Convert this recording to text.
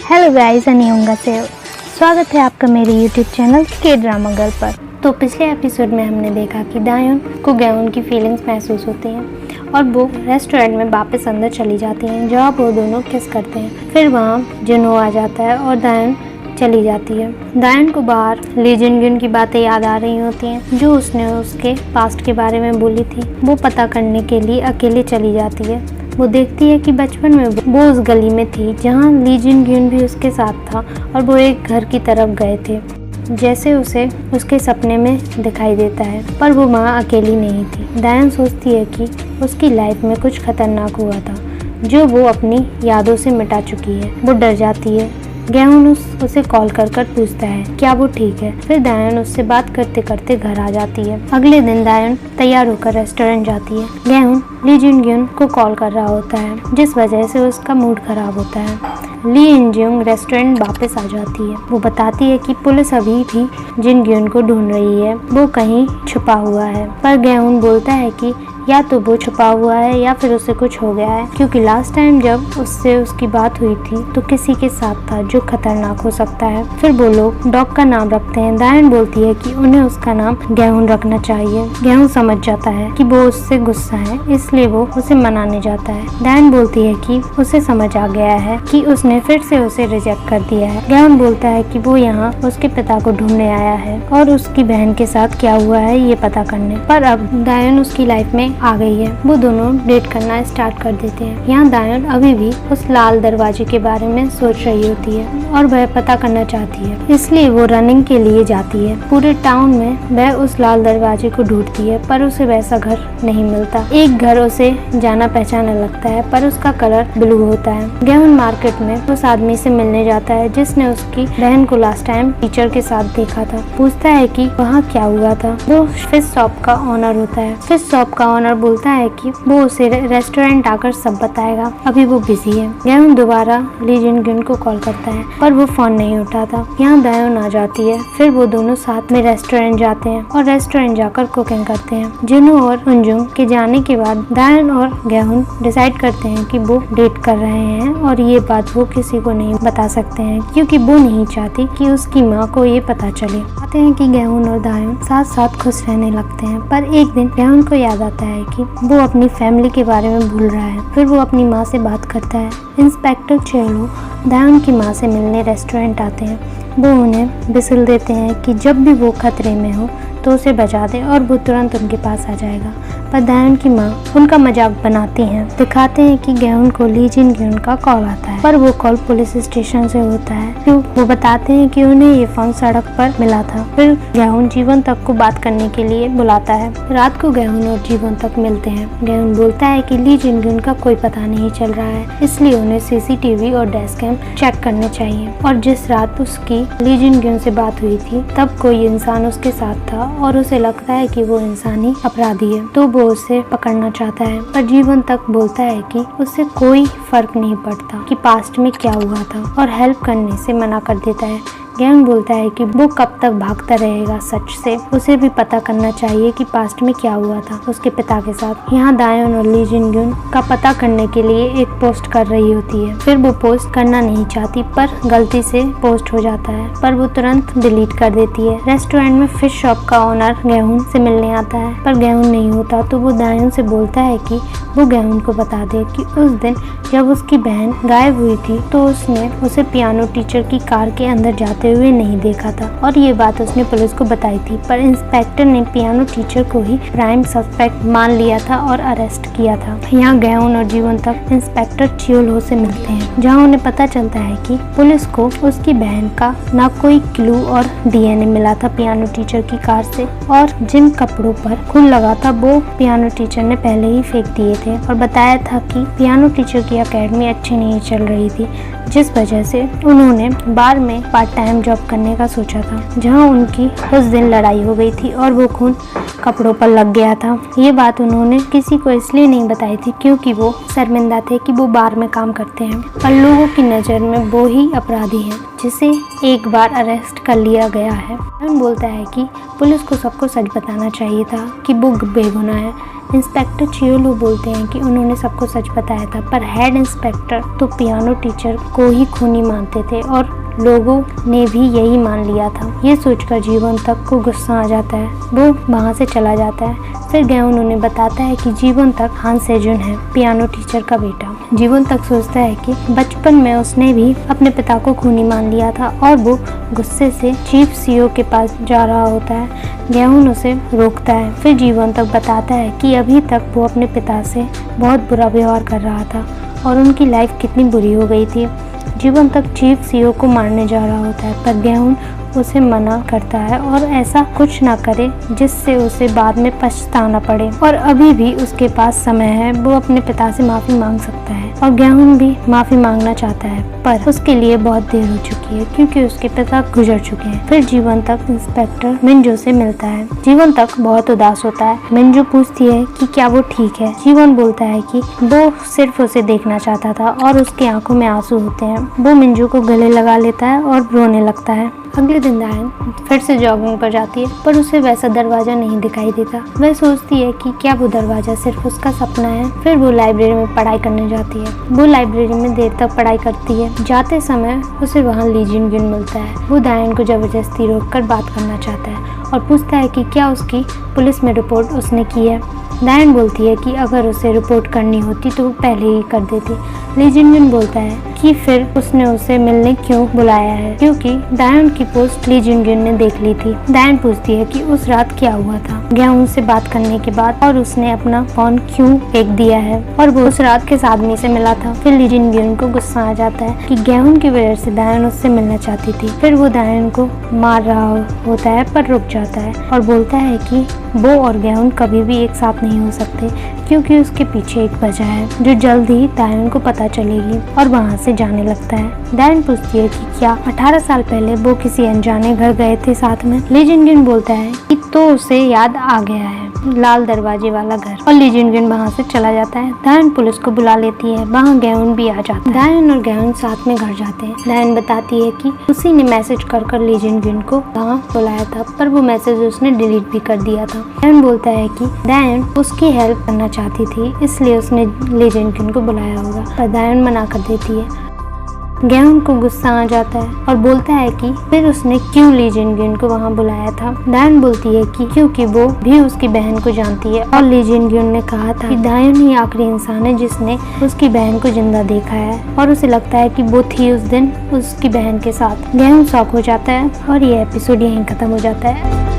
Hello guys, अनियोंगा से स्वागत है आपका मेरे यूट्यूब चैनल के ड्रामा गर्ल पर। तो पिछले एपिसोड में हमने देखा कि दायोन को गेउन की फीलिंग्स महसूस होती हैं और वो रेस्टोरेंट में वापस अंदर चली जाती हैं जहाँ वो दोनों किस करते हैं। फिर वहाँ जुनो आ जाता है और दायोन चली जाती है। दायोन को बाहर ली जिनग्युन की बातें याद आ रही होती हैं जो उसने उसके पास्ट के बारे में बोली थी। वो पता करने के लिए अकेले चली जाती है। वो देखती है कि बचपन में वो उस गली में थी जहाँ ली जिनग्युन भी उसके साथ था और वो एक घर की तरफ गए थे जैसे उसे उसके सपने में दिखाई देता है, पर वो वहाँ अकेली नहीं थी। दायोन सोचती है कि उसकी लाइफ में कुछ खतरनाक हुआ था जो वो अपनी यादों से मिटा चुकी है। वो डर जाती है। गेउन उसे कॉल कर पूछता है क्या वो ठीक है। फिर दायोन उससे बात करते करते घर आ जाती है। अगले दिन दायोन तैयार होकर रेस्टोरेंट जाती है। गेउन ली जिनग्युन को कॉल कर रहा होता है जिस वजह से उसका मूड खराब होता है। ली इंज्यूंग रेस्टोरेंट वापस आ जाती है। वो बताती है कि पुलिस अभी भी जिनग्युन को ढूंढ रही है, वो कहीं छुपा हुआ है। पर गेउन बोलता है कि या तो वो छुपा हुआ है या फिर उसे कुछ हो गया है, क्योंकि लास्ट टाइम जब उससे उसकी बात हुई थी तो किसी के साथ था जो खतरनाक हो सकता है। फिर वो लोग डॉग का नाम रखते हैं। दायोन बोलती है कि उन्हें उसका नाम गेउन रखना चाहिए। गेउन समझ जाता है कि वो उससे गुस्सा है, इसलिए वो उसे मनाने जाता है। दायोन बोलती है कि उसे समझ आ गया है कि उसने फिर से उसे रिजेक्ट कर दिया है। गेउन बोलता है कि वो यहाँ उसके पिता को ढूंढने आया है और उसकी बहन के साथ क्या हुआ है ये पता करने। पर अब दायोन उसकी लाइफ में आ गई है। वो दोनों डेट करना स्टार्ट कर देते हैं। यहाँ दायोन अभी भी उस लाल दरवाजे के बारे में सोच रही होती है और वह पता करना चाहती है, इसलिए वो रनिंग के लिए जाती है। पूरे टाउन में वह उस लाल दरवाजे को ढूंढती है पर उसे वैसा घर नहीं मिलता। एक घर उसे जाना पहचाना लगता है पर उसका कलर ब्लू होता है। गेउन मार्केट में उस आदमी से मिलने जाता है जिसने उसकी बहन को लास्ट टाइम टीचर के साथ देखा था। पूछता है कि वहाँ क्या हुआ था। वो फिश शॉप का ओनर होता है। फिश शॉप का ओनर बोलता है कि वो उसे रेस्टोरेंट आकर सब बताएगा, अभी वो बिजी है। गेउन दोबारा ली जिनग्युन को कॉल करता है पर वो फोन नहीं उठाता। यहाँ दायोन आ जाती है। फिर वो दोनों साथ में रेस्टोरेंट जाते हैं और रेस्टोरेंट जाकर कुकिंग करते हैं। जुनो और उंजुंग के जाने के बाद दायोन और गेउन डिसाइड करते हैं कि वो डेट कर रहे हैं और ये बात वो किसी को नहीं बता सकते हैं क्योंकि वो नहीं चाहती कि उसकी माँ को ये पता चले। कहते हैं कि गेउन और दायोन साथ साथ खुश रहने लगते हैं। पर एक दिन गेउन को याद आता है कि वो अपनी फैमिली के बारे में भूल रहा है। फिर वो अपनी माँ से बात करता है। इंस्पेक्टर चेलो दायोन की माँ से मिलने रेस्टोरेंट आते हैं। वो उन्हें बिस्ल देते हैं कि जब भी वो खतरे में हो तो उसे बचा दे और वो तुरंत उनके पास आ जाएगा। पर दायोन की माँ उनका मजाक बनाती हैं। दिखाते हैं कि गेउन को ली जिनग्युन का कॉल आता है पर वो कॉल पुलिस स्टेशन से होता है। फिर वो बताते हैं कि उन्हें ये फोन सड़क पर मिला था। फिर गेउन जीवन तक को बात करने के लिए बुलाता है। रात को गेउन और जीवन तक मिलते हैं। गेउन बोलता है कि ली जिनग्युन का कोई पता नहीं चल रहा है, इसलिए उन्हें सीसीटीवी और डेस्क कैम चेक करने चाहिए। और जिस रात उसकी ली जिनग्युन से बात हुई थी तब कोई इंसान उसके साथ था और उसे लगता है कि वो इंसानी अपराधी है, तो वो उसे पकड़ना चाहता है। पर जीवन तक बोलता है कि उससे कोई फर्क नहीं पड़ता कि पास्ट में क्या हुआ था और हेल्प करने से मना कर देता है। गेउन बोलता है कि वो कब तक भागता रहेगा सच से, उसे भी पता करना चाहिए कि पास्ट में क्या हुआ था उसके पिता के साथ। यहाँ दायोन और ली जिनग्युन का पता करने के लिए एक पोस्ट कर रही होती है। फिर वो पोस्ट करना नहीं चाहती पर गलती से पोस्ट हो जाता है, पर वो तुरंत डिलीट कर देती है। रेस्टोरेंट में फिश शॉप का ओनर गेउन से मिलने आता है पर गेउन नहीं होता, तो वो दायोन से बोलता है कि वो गेउन को बता दे कि उस दिन जब उसकी बहन गायब हुई थी तो उसने उसे पियानो टीचर की कार के अंदर जाते हुए नहीं देखा था और ये बात उसने पुलिस को बताई थी। पर इंस्पेक्टर ने पियानो टीचर को ही प्राइम सस्पेक्ट मान लिया था और अरेस्ट किया था। यहाँ गेउन और जीवन तक इंस्पेक्टर चियोलो से मिलते हैं जहाँ उन्हें पता चलता है कि पुलिस को उसकी बहन का ना कोई क्लू और डीएनए मिला था पियानो टीचर की कार से, और जिन कपड़ों पर खून लगा था वो पियानो टीचर ने पहले ही फेंक दिए थे और बताया था कि पियानो टीचर की एकेडमी अच्छी नहीं चल रही थी जिस वजह से उन्होंने बार में पार्ट टाइम जॉब करने का सोचा था, जहां उनकी उस दिन लड़ाई हो गई थी और वो खून कपड़ों पर लग गया था। ये बात उन्होंने किसी को इसलिए नहीं बताई थी क्योंकि वो शर्मिंदा थे कि वो बार में काम करते हैं और लोगों की नज़र में वो ही अपराधी हैं जिसे एक बार अरेस्ट कर लिया गया है। गेउन बोलता है कि पुलिस को सबको सच बताना चाहिए था कि वो बेगुनाह है। इंस्पेक्टर चियोलू बोलते हैं कि उन्होंने सबको सच बताया था, पर हेड इंस्पेक्टर तो पियानो टीचर को ही खूनी मानते थे और लोगों ने भी यही मान लिया था। ये सोचकर जीवन तक को गुस्सा आ जाता है, वो वहाँ से चला जाता है। फिर गेउन उन्हें बताता है कि जीवन तक हान सेजुन है, पियानो टीचर का बेटा। जीवन तक सोचता है कि बचपन में उसने भी अपने पिता को खूनी मान लिया था और वो गुस्से से चीफ सीओ के पास जा रहा होता है। गेउन उसे रोकता है। फिर जीवन तक बताता है कि अभी तक वो अपने पिता से बहुत बुरा व्यवहार कर रहा था और उनकी लाइफ कितनी बुरी हो गई थी। जीवन तक चीफ सीओ को मारने जा रहा होता है, पर गेउन उसे मना करता है और ऐसा कुछ ना करे जिससे उसे बाद में पछताना पड़े, और अभी भी उसके पास समय है, वो अपने पिता से माफ़ी मांग सकता है। और गेउन भी माफ़ी मांगना चाहता है, पर उसके लिए बहुत देर हो चुकी है क्योंकि उसके पिता गुजर चुके हैं। फिर जीवन तक इंस्पेक्टर मिंजो से मिलता है। जीवन तक बहुत उदास होता है। मिंजो पूछती है कि क्या वो ठीक है। जीवन बोलता है कि वो सिर्फ उसे देखना चाहता था और उसकी आंखों में आंसू होते हैं। वो मिंजो को गले लगा लेता है और रोने लगता है। अगले दिन दायन फिर से जॉगिंग पर जाती है, पर उसे वैसा दरवाजा नहीं दिखाई देता। वह सोचती है कि क्या वो दरवाजा सिर्फ उसका सपना है। फिर वो लाइब्रेरी में पढ़ाई करने जाती है। वो लाइब्रेरी में देर तक पढ़ाई करती है। जाते समय उसे वहाँ ली जिनगिन मिलता है। वो दायन को जबरदस्ती रोककर बात करना चाहता है और पूछता है कि क्या उसकी पुलिस में रिपोर्ट उसने की है। दायन बोलती है कि अगर उसे रिपोर्ट करनी होती तो वो पहले ही कर देती। ली जिनगिन बोलता है कि फिर उसने उसे मिलने क्यों बुलाया है, क्योंकि दायन की पोस्ट ली जिनगिन ने देख ली थी। दायन पूछती है कि उस रात क्या हुआ था गेउन से बात करने के बाद, और उसने अपना फोन क्यों फेंक दिया है, और वो उस रात किस आदमी से मिला था। फिर ली जिनगिन को गुस्सा आ जाता है कि गेउन की वजह से दायन उससे मिलना चाहती थी। फिर वो दायन को मार रहा होता है पर रुक जाता है और बोलता है कि वो और गेउन कभी भी एक साथ नहीं हो सकते क्योंकि उसके पीछे एक वजह है जो जल्द ही दायन को पता चलेगी, और वहाँ से जाने लगता है। दायन पूछती है कि क्या 18 साल पहले वो किसी अनजाने घर गए थे साथ में। ली जिनगिन बोलता है कि तो उसे याद आ गया है, लाल दरवाजे वाला घर, और ली जिनगिन वहाँ से चला जाता है। दायन पुलिस को बुला लेती है। वहाँ गेउन भी आ जाता है। दायन और गेउन साथ में घर जाते हैं। दायन बताती है कि उसी ने मैसेज कर ली जिनगिन को वहाँ बुलाया था, पर वो मैसेज उसने डिलीट भी कर दिया था। दायन बोलता है कि दायन उसकी हेल्प करना चाहती थी, इसलिए उसने ली जिनगिन को बुलाया होगा, पर दायन मना कर देती है। गेउन को गुस्सा आ जाता है और बोलता है कि फिर उसने क्यों ली जिनगिन को वहाँ बुलाया था। दायन बोलती है कि क्योंकि वो भी उसकी बहन को जानती है और ली जिनगिन ने कहा था कि दायन ही आखिरी इंसान है जिसने उसकी बहन को जिंदा देखा है, और उसे लगता है कि वो थी उस दिन उसकी बहन के साथ। गेउन शॉक हो जाता है और ये एपिसोड यहीं खत्म हो जाता है।